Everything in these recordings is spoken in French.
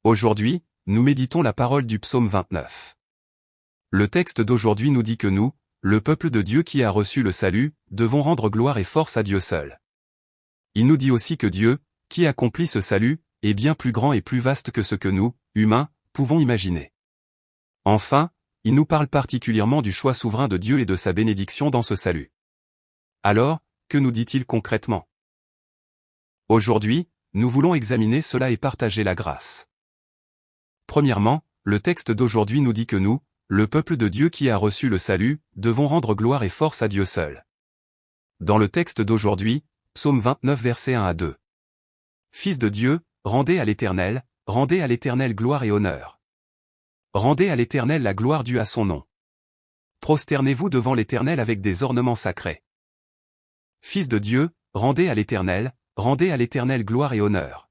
Aujourd'hui, nous méditons la parole du psaume 29. Le texte d'aujourd'hui nous dit que nous, le peuple de Dieu qui a reçu le salut, devons rendre gloire et force à Dieu seul. Il nous dit aussi que Dieu, qui accomplit ce salut, est bien plus grand et plus vaste que ce que nous, humains, pouvons imaginer. Enfin, il nous parle particulièrement du choix souverain de Dieu et de sa bénédiction dans ce salut. Alors, que nous dit-il concrètement? Aujourd'hui, nous voulons examiner cela et partager la grâce. Premièrement, le texte d'aujourd'hui nous dit que nous, le peuple de Dieu qui a reçu le salut, devons rendre gloire et force à Dieu seul. Dans le texte d'aujourd'hui, psaume 29 versets 1 à 2. Fils de Dieu, rendez à l'Éternel gloire et honneur. Rendez à l'Éternel la gloire due à son nom. Prosternez-vous devant l'Éternel avec des ornements sacrés. Fils de Dieu, rendez à l'Éternel gloire et honneur.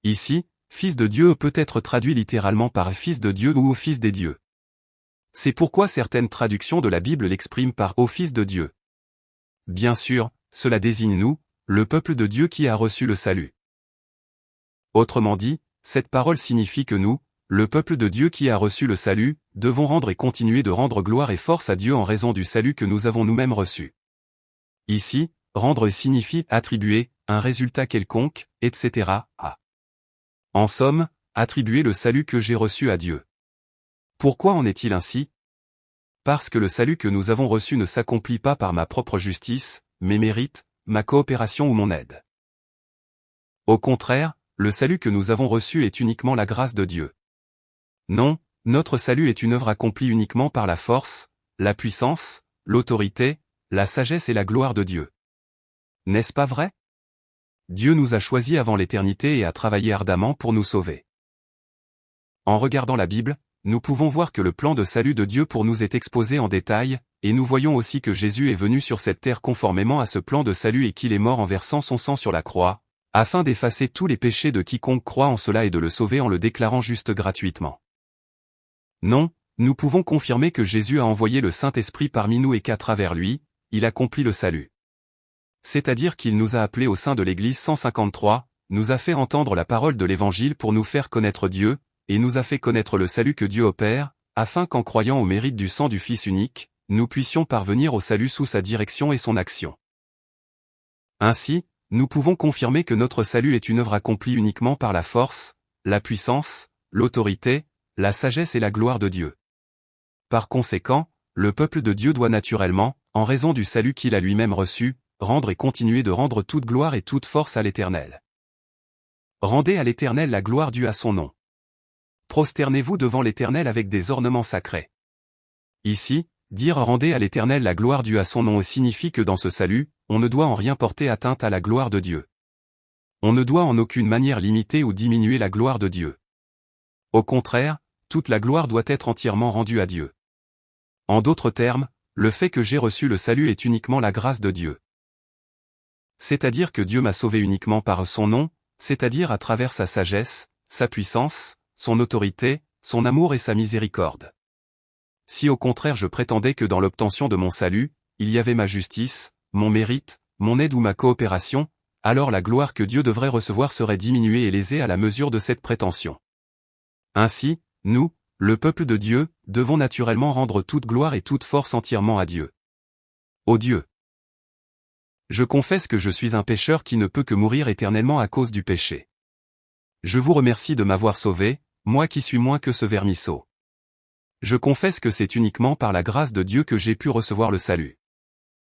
Ici, Fils de Dieu peut être traduit littéralement par Fils de Dieu ou au Fils des dieux. C'est pourquoi certaines traductions de la Bible l'expriment par Ô Fils de Dieu. Bien sûr, cela désigne nous, le peuple de Dieu qui a reçu le salut. Autrement dit, cette parole signifie que nous, le peuple de Dieu qui a reçu le salut, devons rendre et continuer de rendre gloire et force à Dieu en raison du salut que nous avons nous-mêmes reçu. Ici, rendre signifie attribuer, un résultat quelconque, etc. à. En somme, attribuer le salut que j'ai reçu à Dieu. Pourquoi en est-il ainsi? Parce que le salut que nous avons reçu ne s'accomplit pas par ma propre justice, mes mérites, ma coopération ou mon aide. Au contraire, le salut que nous avons reçu est uniquement la grâce de Dieu. Non, notre salut est une œuvre accomplie uniquement par la force, la puissance, l'autorité, la sagesse et la gloire de Dieu. N'est-ce pas vrai? Dieu nous a choisis avant l'éternité et a travaillé ardemment pour nous sauver. En regardant la Bible, nous pouvons voir que le plan de salut de Dieu pour nous est exposé en détail, et nous voyons aussi que Jésus est venu sur cette terre conformément à ce plan de salut et qu'il est mort en versant son sang sur la croix, afin d'effacer tous les péchés de quiconque croit en cela et de le sauver en le déclarant juste gratuitement. Non, nous pouvons confirmer que Jésus a envoyé le Saint-Esprit parmi nous et qu'à travers lui, il accomplit le salut. C'est-à-dire qu'il nous a appelés au sein de l'Église 153, nous a fait entendre la parole de l'Évangile pour nous faire connaître Dieu, et nous a fait connaître le salut que Dieu opère, afin qu'en croyant au mérite du sang du Fils unique, nous puissions parvenir au salut sous sa direction et son action. Ainsi, nous pouvons confirmer que notre salut est une œuvre accomplie uniquement par la force, la puissance, l'autorité, la sagesse et la gloire de Dieu. Par conséquent, le peuple de Dieu doit naturellement, en raison du salut qu'il a lui-même reçu, rendre et continuer de rendre toute gloire et toute force à l'Éternel. Rendez à l'Éternel la gloire due à son nom. Prosternez-vous devant l'Éternel avec des ornements sacrés. Ici, dire rendez à l'Éternel la gloire due à son nom signifie que dans ce salut, on ne doit en rien porter atteinte à la gloire de Dieu. On ne doit en aucune manière limiter ou diminuer la gloire de Dieu. Au contraire, toute la gloire doit être entièrement rendue à Dieu. En d'autres termes, le fait que j'ai reçu le salut est uniquement la grâce de Dieu. C'est-à-dire que Dieu m'a sauvé uniquement par son nom, c'est-à-dire à travers sa sagesse, sa puissance, son autorité, son amour et sa miséricorde. Si au contraire je prétendais que dans l'obtention de mon salut, il y avait ma justice, mon mérite, mon aide ou ma coopération, alors la gloire que Dieu devrait recevoir serait diminuée et lésée à la mesure de cette prétention. Ainsi, nous, le peuple de Dieu, devons naturellement rendre toute gloire et toute force entièrement à Dieu. Ô Dieu! Je confesse que je suis un pécheur qui ne peut que mourir éternellement à cause du péché. Je vous remercie de m'avoir sauvé, moi qui suis moins que ce vermisseau. Je confesse que c'est uniquement par la grâce de Dieu que j'ai pu recevoir le salut.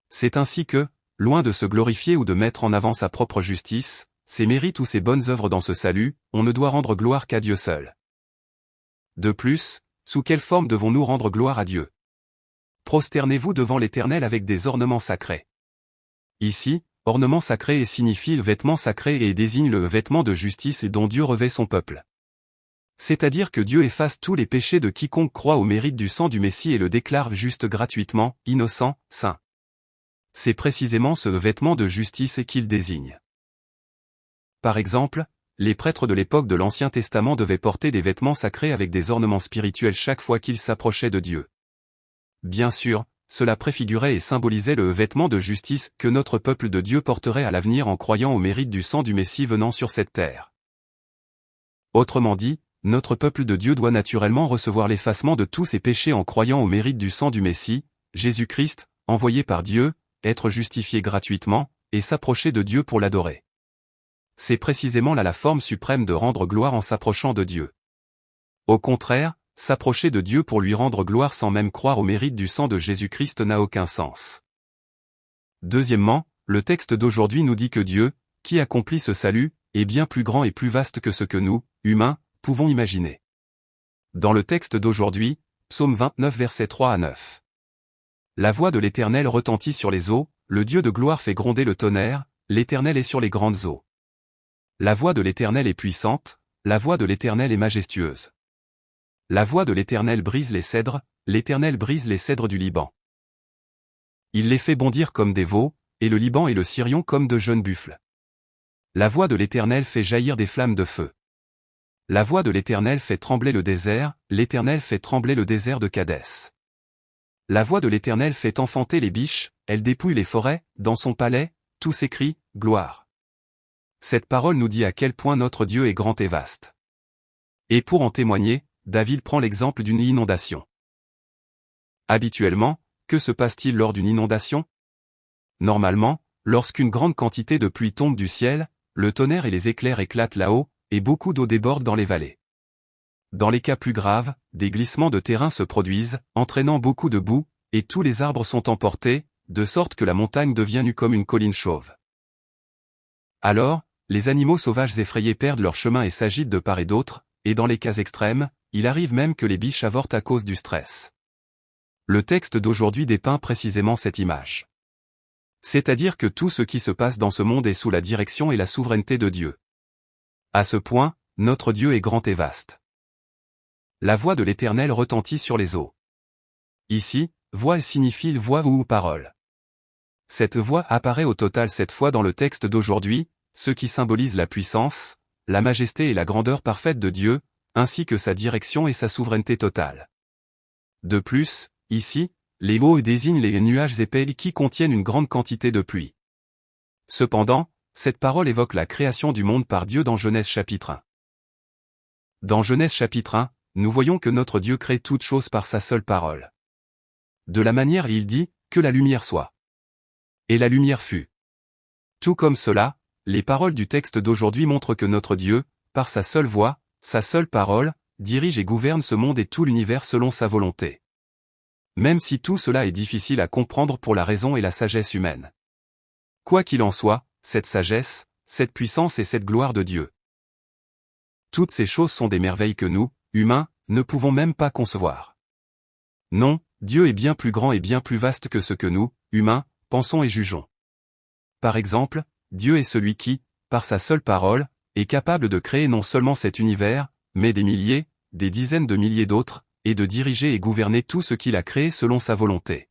C'est ainsi que, loin de se glorifier ou de mettre en avant sa propre justice, ses mérites ou ses bonnes œuvres dans ce salut, on ne doit rendre gloire qu'à Dieu seul. De plus, sous quelle forme devons-nous rendre gloire à Dieu? Prosternez-vous devant l'Éternel avec des ornements sacrés. Ici, ornement sacré signifie vêtement sacré et désigne le vêtement de justice dont Dieu revêt son peuple. C'est-à-dire que Dieu efface tous les péchés de quiconque croit au mérite du sang du Messie et le déclare juste gratuitement, innocent, saint. C'est précisément ce vêtement de justice qu'il désigne. Par exemple, les prêtres de l'époque de l'Ancien Testament devaient porter des vêtements sacrés avec des ornements spirituels chaque fois qu'ils s'approchaient de Dieu. Bien sûr, cela préfigurait et symbolisait le vêtement de justice que notre peuple de Dieu porterait à l'avenir en croyant au mérite du sang du Messie venant sur cette terre. Autrement dit, notre peuple de Dieu doit naturellement recevoir l'effacement de tous ses péchés en croyant au mérite du sang du Messie, Jésus-Christ, envoyé par Dieu, être justifié gratuitement, et s'approcher de Dieu pour l'adorer. C'est précisément là la forme suprême de rendre gloire en s'approchant de Dieu. Au contraire, s'approcher de Dieu pour lui rendre gloire sans même croire au mérite du sang de Jésus-Christ n'a aucun sens. Deuxièmement, le texte d'aujourd'hui nous dit que Dieu, qui accomplit ce salut, est bien plus grand et plus vaste que ce que nous, humains, pouvons imaginer. Dans le texte d'aujourd'hui, Psaume 29 versets 3 à 9. La voix de l'Éternel retentit sur les eaux, le Dieu de gloire fait gronder le tonnerre, l'Éternel est sur les grandes eaux. La voix de l'Éternel est puissante, la voix de l'Éternel est majestueuse. La voix de l'Éternel brise les cèdres, l'Éternel brise les cèdres du Liban. Il les fait bondir comme des veaux, et le Liban et le Sirion comme de jeunes buffles. La voix de l'Éternel fait jaillir des flammes de feu. La voix de l'Éternel fait trembler le désert, l'Éternel fait trembler le désert de Kadès. La voix de l'Éternel fait enfanter les biches, elle dépouille les forêts, dans son palais, tous s'écrient, gloire. Cette parole nous dit à quel point notre Dieu est grand et vaste. Et pour en témoigner, David prend l'exemple d'une inondation. Habituellement, que se passe-t-il lors d'une inondation? Normalement, lorsqu'une grande quantité de pluie tombe du ciel, le tonnerre et les éclairs éclatent là-haut, et beaucoup d'eau déborde dans les vallées. Dans les cas plus graves, des glissements de terrain se produisent, entraînant beaucoup de boue, et tous les arbres sont emportés, de sorte que la montagne devient nue comme une colline chauve. Alors, les animaux sauvages effrayés perdent leur chemin et s'agitent de part et d'autre, et dans les cas extrêmes, il arrive même que les biches avortent à cause du stress. Le texte d'aujourd'hui dépeint précisément cette image. C'est-à-dire que tout ce qui se passe dans ce monde est sous la direction et la souveraineté de Dieu. À ce point, notre Dieu est grand et vaste. La voix de l'Éternel retentit sur les eaux. Ici, voix signifie voix ou parole. Cette voix apparaît au total 7 fois dans le texte d'aujourd'hui, ce qui symbolise la puissance, la majesté et la grandeur parfaite de Dieu, ainsi que sa direction et sa souveraineté totale. De plus, ici, les eaux désignent les nuages épais qui contiennent une grande quantité de pluie. Cependant, cette parole évoque la création du monde par Dieu dans Genèse chapitre 1. Dans Genèse chapitre 1, nous voyons que notre Dieu crée toutes choses par sa seule parole. De la manière il dit, que la lumière soit. Et la lumière fut. Tout comme cela, les paroles du texte d'aujourd'hui montrent que notre Dieu, par sa seule voix, sa seule parole, dirige et gouverne ce monde et tout l'univers selon sa volonté. Même si tout cela est difficile à comprendre pour la raison et la sagesse humaine. Quoi qu'il en soit, cette sagesse, cette puissance et cette gloire de Dieu. Toutes ces choses sont des merveilles que nous, humains, ne pouvons même pas concevoir. Non, Dieu est bien plus grand et bien plus vaste que ce que nous, humains, pensons et jugeons. Par exemple, Dieu est celui qui, par sa seule parole, est capable de créer non seulement cet univers, mais des milliers, des dizaines de milliers d'autres, et de diriger et gouverner tout ce qu'il a créé selon sa volonté.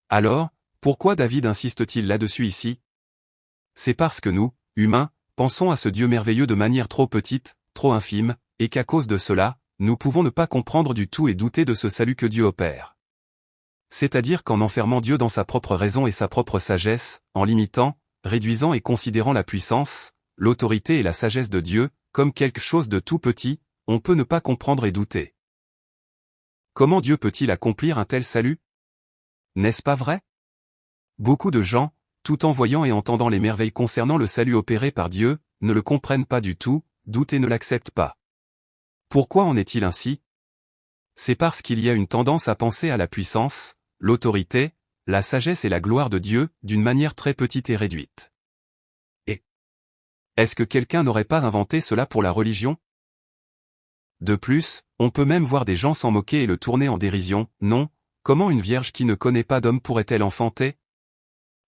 Alors, pourquoi David insiste-t-il là-dessus ici? C'est parce que nous, humains, pensons à ce Dieu merveilleux de manière trop petite, trop infime, et qu'à cause de cela, nous pouvons ne pas comprendre du tout et douter de ce salut que Dieu opère. C'est-à-dire qu'en enfermant Dieu dans sa propre raison et sa propre sagesse, en limitant, réduisant et considérant la puissance, l'autorité et la sagesse de Dieu, comme quelque chose de tout petit, on peut ne pas comprendre et douter. Comment Dieu peut-il accomplir un tel salut? N'est-ce pas vrai? Beaucoup de gens, tout en voyant et entendant les merveilles concernant le salut opéré par Dieu, ne le comprennent pas du tout, doutent et ne l'acceptent pas. Pourquoi en est-il ainsi? C'est parce qu'il y a une tendance à penser à la puissance, l'autorité, la sagesse et la gloire de Dieu, d'une manière très petite et réduite. Et est-ce que quelqu'un n'aurait pas inventé cela pour la religion? De plus, on peut même voir des gens s'en moquer et le tourner en dérision. Non, comment une vierge qui ne connaît pas d'homme pourrait-elle enfanter?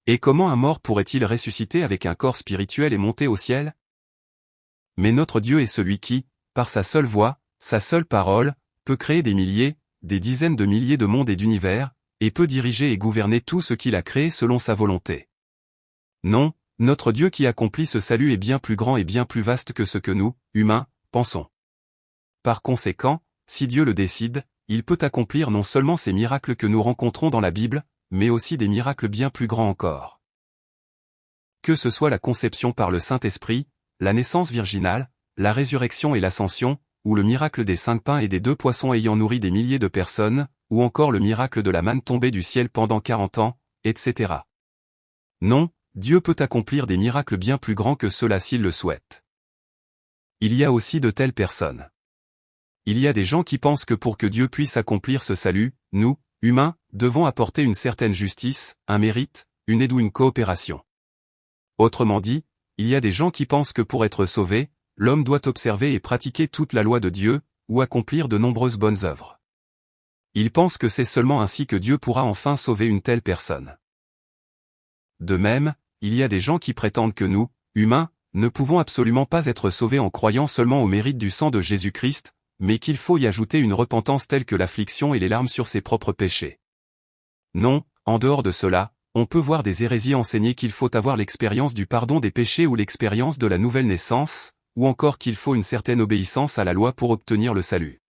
Et comment un mort pourrait-il ressusciter avec un corps spirituel et monter au ciel? Mais notre Dieu est celui qui, par sa seule voix, sa seule parole, peut créer des milliers, des dizaines de milliers de mondes et d'univers, et peut diriger et gouverner tout ce qu'il a créé selon sa volonté. Non, notre Dieu qui accomplit ce salut est bien plus grand et bien plus vaste que ce que nous, humains, pensons. Par conséquent, si Dieu le décide, il peut accomplir non seulement ces miracles que nous rencontrons dans la Bible, mais aussi des miracles bien plus grands encore. Que ce soit la conception par le Saint-Esprit, la naissance virginale, la résurrection et l'ascension, ou le miracle des 5 pains et des 2 poissons ayant nourri des milliers de personnes, ou encore le miracle de la manne tombée du ciel pendant 40 ans, etc. Non, Dieu peut accomplir des miracles bien plus grands que cela s'il le souhaite. Il y a aussi de telles personnes. Il y a des gens qui pensent que pour que Dieu puisse accomplir ce salut, nous, humains, devons apporter une certaine justice, un mérite, une aide ou une coopération. Autrement dit, il y a des gens qui pensent que pour être sauvé, l'homme doit observer et pratiquer toute la loi de Dieu, ou accomplir de nombreuses bonnes œuvres. Ils pensent que c'est seulement ainsi que Dieu pourra enfin sauver une telle personne. De même, il y a des gens qui prétendent que nous, humains, ne pouvons absolument pas être sauvés en croyant seulement au mérite du sang de Jésus-Christ, mais qu'il faut y ajouter une repentance telle que l'affliction et les larmes sur ses propres péchés. Non, en dehors de cela, on peut voir des hérésies enseigner qu'il faut avoir l'expérience du pardon des péchés ou l'expérience de la nouvelle naissance, ou encore qu'il faut une certaine obéissance à la loi pour obtenir le salut.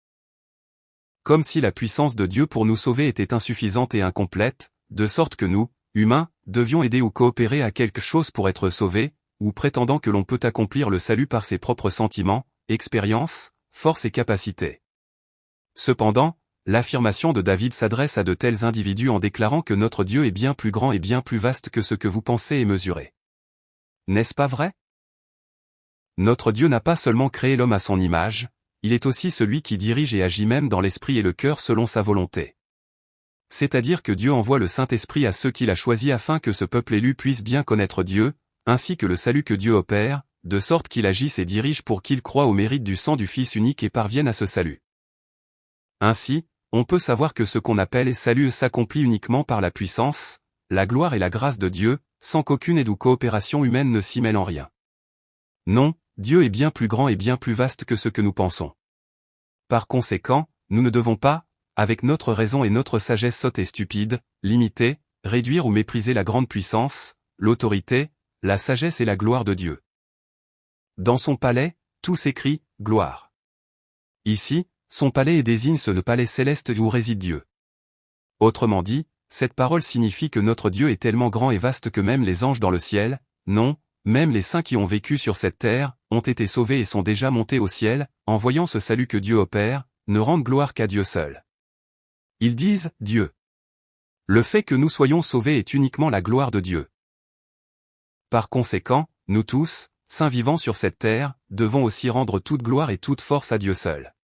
Comme si la puissance de Dieu pour nous sauver était insuffisante et incomplète, de sorte que nous, humains, devions aider ou coopérer à quelque chose pour être sauvés, ou prétendant que l'on peut accomplir le salut par ses propres sentiments, expériences, forces et capacités. Cependant, l'affirmation de David s'adresse à de tels individus en déclarant que notre Dieu est bien plus grand et bien plus vaste que ce que vous pensez et mesurez. N'est-ce pas vrai? Notre Dieu n'a pas seulement créé l'homme à son image, il est aussi celui qui dirige et agit même dans l'esprit et le cœur selon sa volonté. C'est-à-dire que Dieu envoie le Saint-Esprit à ceux qu'il a choisis afin que ce peuple élu puisse bien connaître Dieu, ainsi que le salut que Dieu opère, de sorte qu'il agisse et dirige pour qu'ils croient au mérite du sang du Fils unique et parviennent à ce salut. Ainsi, on peut savoir que ce qu'on appelle salut s'accomplit uniquement par la puissance, la gloire et la grâce de Dieu, sans qu'aucune aide ou coopération humaine ne s'y mêle en rien. Non, Dieu est bien plus grand et bien plus vaste que ce que nous pensons. Par conséquent, nous ne devons pas, avec notre raison et notre sagesse sotte et stupide, limiter, réduire ou mépriser la grande puissance, l'autorité, la sagesse et la gloire de Dieu. Dans son palais, tout s'écrit « gloire ». Ici, son palais désigne ce palais céleste où réside Dieu. Autrement dit, cette parole signifie que notre Dieu est tellement grand et vaste que même les anges dans le ciel, non, même les saints qui ont vécu sur cette terre, ont été sauvés et sont déjà montés au ciel, en voyant ce salut que Dieu opère, ne rendent gloire qu'à Dieu seul. Ils disent « Dieu ». Le fait que nous soyons sauvés est uniquement la gloire de Dieu. Par conséquent, nous tous, saints vivants sur cette terre, devons aussi rendre toute gloire et toute force à Dieu seul.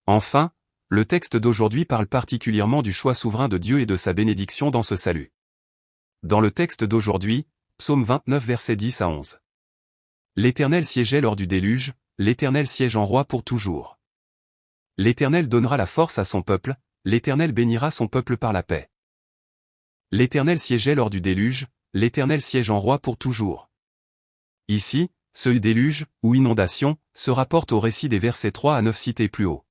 Enfin, le texte d'aujourd'hui parle particulièrement du choix souverain de Dieu et de sa bénédiction dans ce salut. Dans le texte d'aujourd'hui, Psaume 29 versets 10 à 11. L'Éternel siégeait lors du déluge, l'Éternel siège en roi pour toujours. L'Éternel donnera la force à son peuple, l'Éternel bénira son peuple par la paix. L'Éternel siégeait lors du déluge, l'Éternel siège en roi pour toujours. Ici, ce déluge, ou inondation, se rapporte au récit des versets 3 à 9 cités plus haut.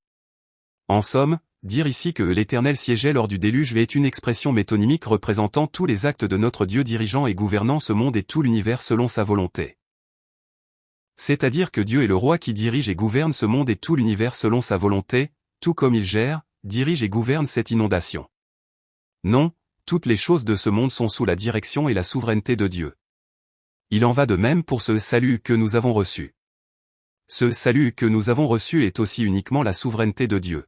En somme, dire ici que l'Éternel siégeait lors du déluge est une expression métonymique représentant tous les actes de notre Dieu dirigeant et gouvernant ce monde et tout l'univers selon sa volonté. C'est-à-dire que Dieu est le roi qui dirige et gouverne ce monde et tout l'univers selon sa volonté, tout comme il gère, dirige et gouverne cette inondation. Non, toutes les choses de ce monde sont sous la direction et la souveraineté de Dieu. Il en va de même pour ce salut que nous avons reçu. Ce salut que nous avons reçu est aussi uniquement la souveraineté de Dieu.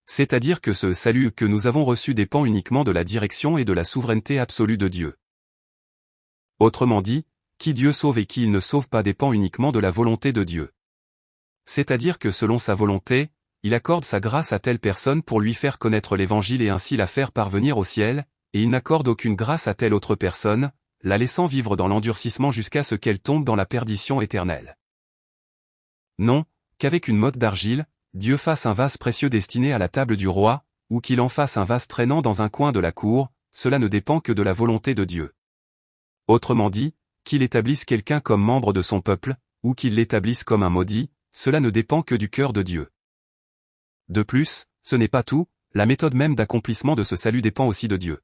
C'est-à-dire que ce salut que nous avons reçu dépend uniquement de la direction et de la souveraineté absolue de Dieu. Autrement dit, qui Dieu sauve et qui il ne sauve pas dépend uniquement de la volonté de Dieu. C'est-à-dire que selon sa volonté, il accorde sa grâce à telle personne pour lui faire connaître l'Évangile et ainsi la faire parvenir au ciel, et il n'accorde aucune grâce à telle autre personne, la laissant vivre dans l'endurcissement jusqu'à ce qu'elle tombe dans la perdition éternelle. Non, qu'avec une motte d'argile, Dieu fasse un vase précieux destiné à la table du roi, ou qu'il en fasse un vase traînant dans un coin de la cour, cela ne dépend que de la volonté de Dieu. Autrement dit, qu'il établisse quelqu'un comme membre de son peuple, ou qu'il l'établisse comme un maudit, cela ne dépend que du cœur de Dieu. De plus, ce n'est pas tout, la méthode même d'accomplissement de ce salut dépend aussi de Dieu.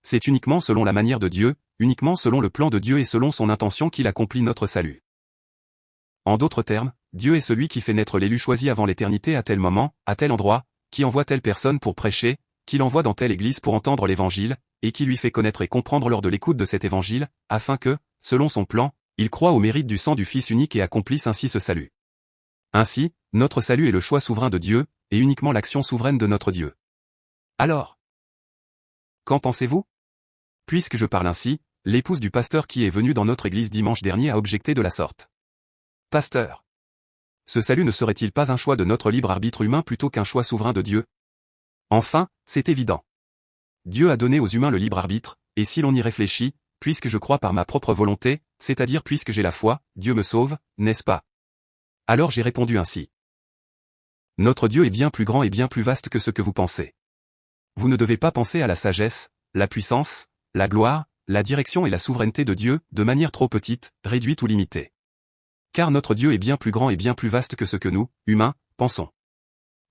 C'est uniquement selon la manière de Dieu, uniquement selon le plan de Dieu et selon son intention qu'il accomplit notre salut. En d'autres termes, Dieu est celui qui fait naître l'élu choisi avant l'éternité à tel moment, à tel endroit, qui envoie telle personne pour prêcher, qui l'envoie dans telle église pour entendre l'évangile, et qui lui fait connaître et comprendre lors de l'écoute de cet évangile, afin que, selon son plan, Ils croient au mérite du sang du Fils unique et accomplissent ainsi ce salut. Ainsi, notre salut est le choix souverain de Dieu, et uniquement l'action souveraine de notre Dieu. Alors, qu'en pensez-vous? Puisque je parle ainsi, l'épouse du pasteur qui est venu dans notre église dimanche dernier a objecté de la sorte. Pasteur, ce salut ne serait-il pas un choix de notre libre arbitre humain plutôt qu'un choix souverain de Dieu? Enfin, c'est évident. Dieu a donné aux humains le libre arbitre, et si l'on y réfléchit, puisque je crois par ma propre volonté, c'est-à-dire puisque j'ai la foi, Dieu me sauve, n'est-ce pas? Alors j'ai répondu ainsi. Notre Dieu est bien plus grand et bien plus vaste que ce que vous pensez. Vous ne devez pas penser à la sagesse, la puissance, la gloire, la direction et la souveraineté de Dieu, de manière trop petite, réduite ou limitée. Car notre Dieu est bien plus grand et bien plus vaste que ce que nous, humains, pensons.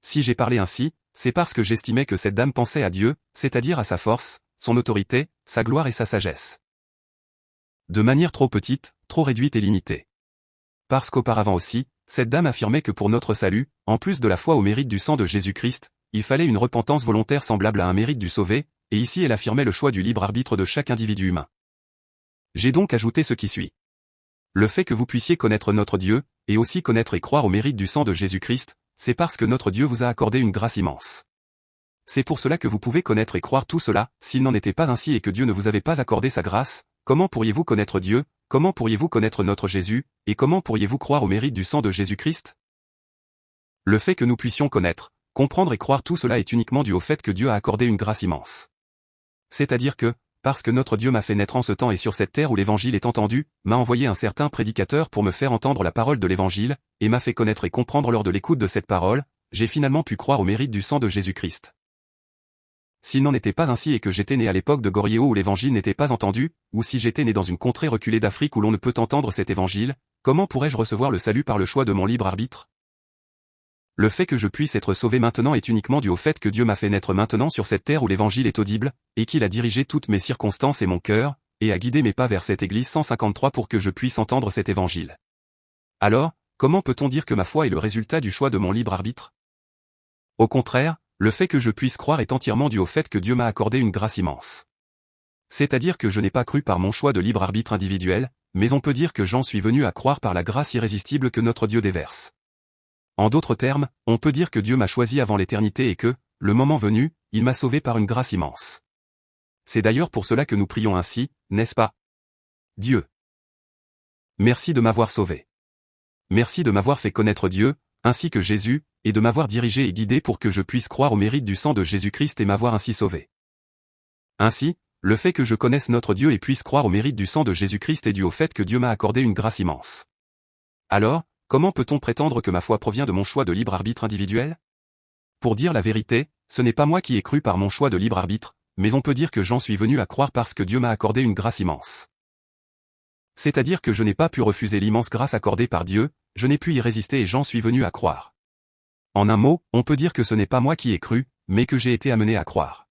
Si j'ai parlé ainsi, c'est parce que j'estimais que cette dame pensait à Dieu, c'est-à-dire à sa force, son autorité, sa gloire et sa sagesse. De manière trop petite, trop réduite et limitée. Parce qu'auparavant aussi, cette dame affirmait que pour notre salut, en plus de la foi au mérite du sang de Jésus-Christ, il fallait une repentance volontaire semblable à un mérite du sauvé, et ici elle affirmait le choix du libre arbitre de chaque individu humain. J'ai donc ajouté ce qui suit. Le fait que vous puissiez connaître notre Dieu, et aussi connaître et croire au mérite du sang de Jésus-Christ, c'est parce que notre Dieu vous a accordé une grâce immense. C'est pour cela que vous pouvez connaître et croire tout cela, s'il n'en était pas ainsi et que Dieu ne vous avait pas accordé sa grâce, comment pourriez-vous connaître Dieu, comment pourriez-vous connaître notre Jésus, et comment pourriez-vous croire au mérite du sang de Jésus-Christ? Le fait que nous puissions connaître, comprendre et croire tout cela est uniquement dû au fait que Dieu a accordé une grâce immense. C'est-à-dire que, parce que notre Dieu m'a fait naître en ce temps et sur cette terre où l'évangile est entendu, m'a envoyé un certain prédicateur pour me faire entendre la parole de l'évangile, et m'a fait connaître et comprendre lors de l'écoute de cette parole, j'ai finalement pu croire au mérite du sang de Jésus-Christ. S'il n'en était pas ainsi et que j'étais né à l'époque de Goriéo où l'évangile n'était pas entendu, ou si j'étais né dans une contrée reculée d'Afrique où l'on ne peut entendre cet évangile, comment pourrais-je recevoir le salut par le choix de mon libre arbitre? Le fait que je puisse être sauvé maintenant est uniquement dû au fait que Dieu m'a fait naître maintenant sur cette terre où l'évangile est audible, et qu'il a dirigé toutes mes circonstances et mon cœur, et a guidé mes pas vers cette église 153 pour que je puisse entendre cet évangile. Alors, comment peut-on dire que ma foi est le résultat du choix de mon libre arbitre? Au contraire, le fait que je puisse croire est entièrement dû au fait que Dieu m'a accordé une grâce immense. C'est-à-dire que je n'ai pas cru par mon choix de libre arbitre individuel, mais on peut dire que j'en suis venu à croire par la grâce irrésistible que notre Dieu déverse. En d'autres termes, on peut dire que Dieu m'a choisi avant l'éternité et que, le moment venu, il m'a sauvé par une grâce immense. C'est d'ailleurs pour cela que nous prions ainsi, n'est-ce pas? Dieu, merci de m'avoir sauvé. Merci de m'avoir fait connaître Dieu, ainsi que Jésus, et de m'avoir dirigé et guidé pour que je puisse croire au mérite du sang de Jésus-Christ et m'avoir ainsi sauvé. Ainsi, le fait que je connaisse notre Dieu et puisse croire au mérite du sang de Jésus-Christ est dû au fait que Dieu m'a accordé une grâce immense. Alors, comment peut-on prétendre que ma foi provient de mon choix de libre arbitre individuel? Pour dire la vérité, ce n'est pas moi qui ai cru par mon choix de libre arbitre, mais on peut dire que j'en suis venu à croire parce que Dieu m'a accordé une grâce immense. C'est-à-dire que je n'ai pas pu refuser l'immense grâce accordée par Dieu, je n'ai pu y résister et j'en suis venu à croire. En un mot, on peut dire que ce n'est pas moi qui ai cru, mais que j'ai été amené à croire.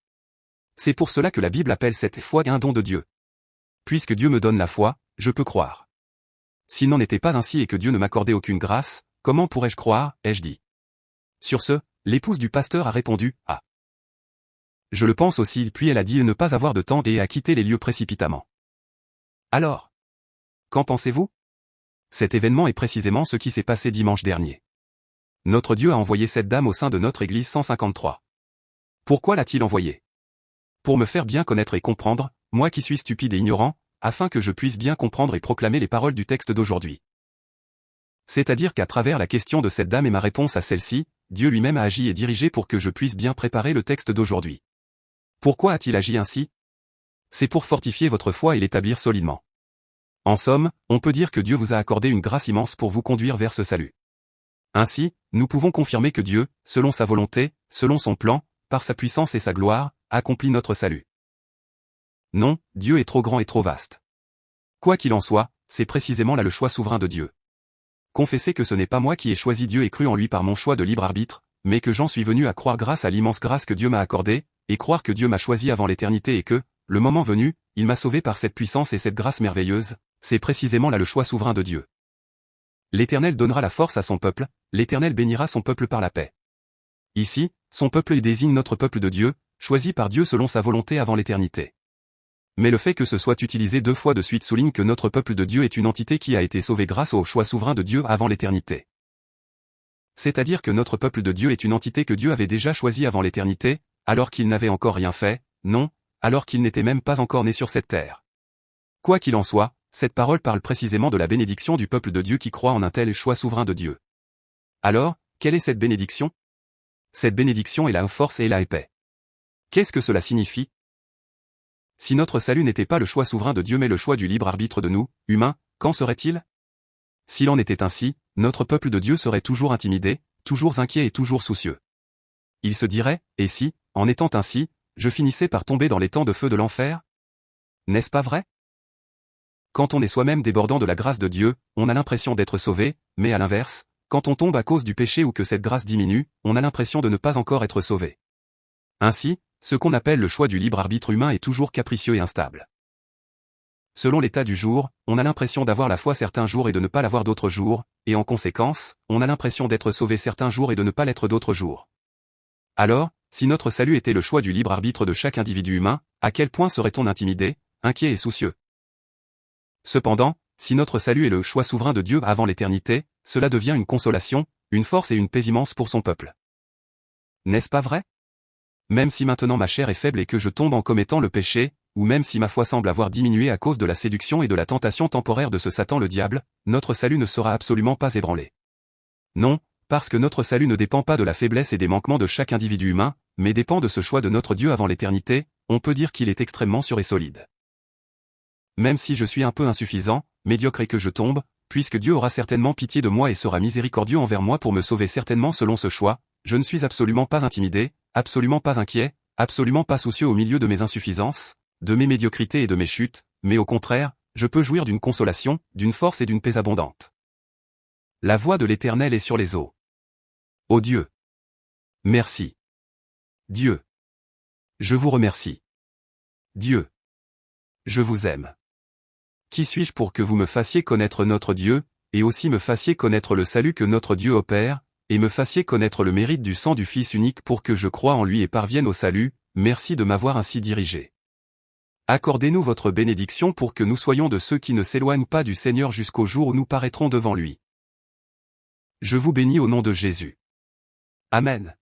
C'est pour cela que la Bible appelle cette foi un don de Dieu. Puisque Dieu me donne la foi, je peux croire. S'il n'en était pas ainsi et que Dieu ne m'accordait aucune grâce, comment pourrais-je croire, ai-je dit. Sur ce, l'épouse du pasteur a répondu, ah. Je le pense aussi, puis elle a dit ne pas avoir de temps et a quitté les lieux précipitamment. Alors, qu'en pensez-vous? Cet événement est précisément ce qui s'est passé dimanche dernier. Notre Dieu a envoyé cette dame au sein de notre église 153. Pourquoi l'a-t-il envoyée? Pour me faire bien connaître et comprendre, moi qui suis stupide et ignorant, afin que je puisse bien comprendre et proclamer les paroles du texte d'aujourd'hui. C'est-à-dire qu'à travers la question de cette dame et ma réponse à celle-ci, Dieu lui-même a agi et dirigé pour que je puisse bien préparer le texte d'aujourd'hui. Pourquoi a-t-il agi ainsi? C'est pour fortifier votre foi et l'établir solidement. En somme, on peut dire que Dieu vous a accordé une grâce immense pour vous conduire vers ce salut. Ainsi, nous pouvons confirmer que Dieu, selon sa volonté, selon son plan, par sa puissance et sa gloire, accomplit notre salut. Non, Dieu est trop grand et trop vaste. Quoi qu'il en soit, c'est précisément là le choix souverain de Dieu. Confessez que ce n'est pas moi qui ai choisi Dieu et cru en lui par mon choix de libre arbitre, mais que j'en suis venu à croire grâce à l'immense grâce que Dieu m'a accordée, et croire que Dieu m'a choisi avant l'éternité et que, le moment venu, il m'a sauvé par cette puissance et cette grâce merveilleuse, c'est précisément là le choix souverain de Dieu. L'Éternel donnera la force à son peuple, l'Éternel bénira son peuple par la paix. Ici, son peuple désigne notre peuple de Dieu, choisi par Dieu selon sa volonté avant l'éternité. Mais le fait que ce soit utilisé 2 fois de suite souligne que notre peuple de Dieu est une entité qui a été sauvée grâce au choix souverain de Dieu avant l'éternité. C'est-à-dire que notre peuple de Dieu est une entité que Dieu avait déjà choisie avant l'éternité, alors qu'il n'avait encore rien fait, non, alors qu'il n'était même pas encore né sur cette terre. Quoi qu'il en soit, cette parole parle précisément de la bénédiction du peuple de Dieu qui croit en un tel choix souverain de Dieu. Alors, quelle est cette bénédiction? Cette bénédiction est la force et la paix. Qu'est-ce que cela signifie? Si notre salut n'était pas le choix souverain de Dieu mais le choix du libre arbitre de nous, humains, qu'en serait-il? S'il en était ainsi, notre peuple de Dieu serait toujours intimidé, toujours inquiet et toujours soucieux. Il se dirait, et si, en étant ainsi, je finissais par tomber dans les temps de feu de l'enfer? N'est-ce pas vrai? Quand on est soi-même débordant de la grâce de Dieu, on a l'impression d'être sauvé, mais à l'inverse, quand on tombe à cause du péché ou que cette grâce diminue, on a l'impression de ne pas encore être sauvé. Ainsi, ce qu'on appelle le choix du libre arbitre humain est toujours capricieux et instable. Selon l'état du jour, on a l'impression d'avoir la foi certains jours et de ne pas l'avoir d'autres jours, et en conséquence, on a l'impression d'être sauvé certains jours et de ne pas l'être d'autres jours. Alors, si notre salut était le choix du libre arbitre de chaque individu humain, à quel point serait-on intimidé, inquiet et soucieux? Cependant, si notre salut est le choix souverain de Dieu avant l'éternité, cela devient une consolation, une force et une paisance pour son peuple. N'est-ce pas vrai? Même si maintenant ma chair est faible et que je tombe en commettant le péché, ou même si ma foi semble avoir diminué à cause de la séduction et de la tentation temporaire de ce Satan le diable, notre salut ne sera absolument pas ébranlé. Non, parce que notre salut ne dépend pas de la faiblesse et des manquements de chaque individu humain, mais dépend de ce choix de notre Dieu avant l'éternité, on peut dire qu'il est extrêmement sûr et solide. Même si je suis un peu insuffisant, médiocre et que je tombe, puisque Dieu aura certainement pitié de moi et sera miséricordieux envers moi pour me sauver certainement selon ce choix, je ne suis absolument pas intimidé, absolument pas inquiet, absolument pas soucieux au milieu de mes insuffisances, de mes médiocrités et de mes chutes, mais au contraire, je peux jouir d'une consolation, d'une force et d'une paix abondante. La voix de l'Éternel est sur les eaux. Ô Dieu! Merci. Dieu! Je vous remercie. Dieu! Je vous aime. Qui suis-je pour que vous me fassiez connaître notre Dieu, et aussi me fassiez connaître le salut que notre Dieu opère, et me fassiez connaître le mérite du sang du Fils unique pour que je croie en lui et parvienne au salut, merci de m'avoir ainsi dirigé. Accordez-nous votre bénédiction pour que nous soyons de ceux qui ne s'éloignent pas du Seigneur jusqu'au jour où nous paraîtrons devant lui. Je vous bénis au nom de Jésus. Amen.